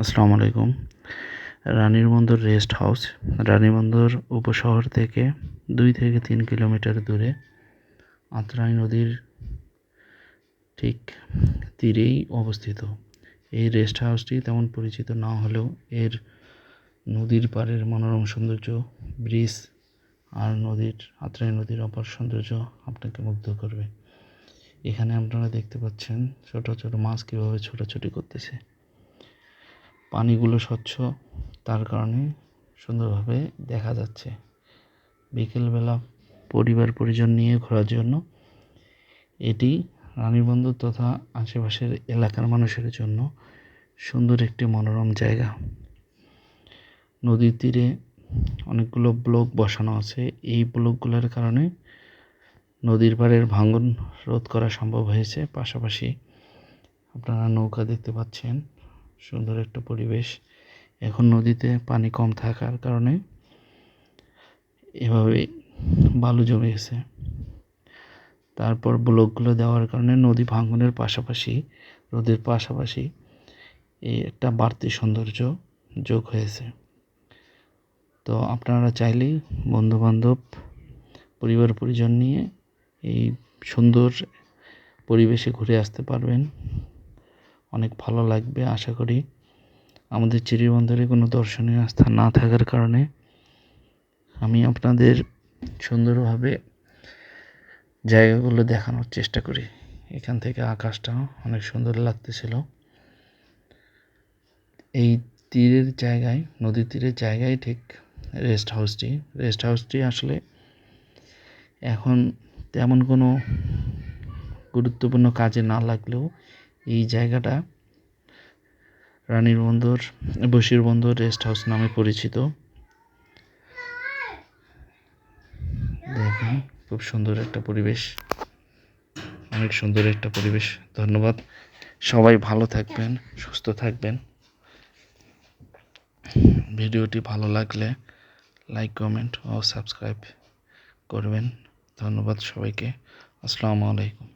আসসালামু আলাইকুম। রানীর বন্দর রেস্ট হাউস রানী বন্দর উপশহর থেকে 2 থেকে 3 কিলোমিটার দূরে আত্রাই নদীর ঠিক তীরেই অবস্থিত। এই রেস্ট হাউসটি তেমন পরিচিত না হলেও এর নদীর পাড়ের মনোরম সৌন্দর্য, ব্রিজ আর আত্রাই নদীর অপার সৌন্দর্য আপনাকে মুগ্ধ করবে। এখানে আপনারা দেখতে পাচ্ছেন ছোট ছোট মাছ কীভাবে ছোটাছুটি করতেছে। পানিগুলো স্বচ্ছ, তার কারণে সুন্দরভাবে দেখা যাচ্ছে। বিকেলবেলা পরিবার পরিজন নিয়ে ঘোরার জন্য এটি রানীবন্দর তথা আশেপাশের এলাকার মানুষের জন্য সুন্দর একটি মনোরম জায়গা। নদীর তীরে অনেকগুলো ব্লক বসানো আছে। এই ব্লকগুলোর কারণে নদীর পাড়ের ভাঙন রোধ করা সম্ভব হয়েছে। পাশাপাশি আপনারা নৌকা দেখতে পাচ্ছেন, সুন্দর একটা পরিবেশ। এখন নদীতে পানি কম থাকার কারণে এভাবে বালু জমে গেছে। তারপর ব্লকগুলো দেওয়ার কারণে নদী ভাঙনের পাশাপাশি রোদের পাশাপাশি এই একটা বাড়তি সৌন্দর্য যোগ হয়েছে। তো আপনারা চাইলেই বন্ধুবান্ধব পরিবার পরিজন নিয়ে এই সুন্দর পরিবেশে ঘুরে আসতে পারবেন। অনেক ভালো লাগবে আশা করি। আমাদের চিরিবন্দরে কোনো দর্শনীয় স্থান না থাকার কারণে আমি আপনাদের সুন্দরভাবে জায়গাগুলো দেখানোর চেষ্টা করি। এখান থেকে আকাশটা অনেক সুন্দর লাগতেছিল। এই তীরের জায়গায়, নদীর তীরের জায়গায় ঠিক রেস্ট হাউসটি আসলে এখন তেমন কোনো গুরুত্বপূর্ণ কাজে না লাগলেও এই জায়গাটা বশির বন্দর রেস্ট হাউস নামে পরিচিত। দেখুন, খুব সুন্দর একটা পরিবেশ, অনেক সুন্দর একটা পরিবেশ। ধন্যবাদ। সবাই ভালো থাকবেন, সুস্থ থাকবেন। ভিডিওটি ভালো লাগলে লাইক, কমেন্ট ও সাবস্ক্রাইব করবেন। ধন্যবাদ সবাইকে। আসসালামু আলাইকুম।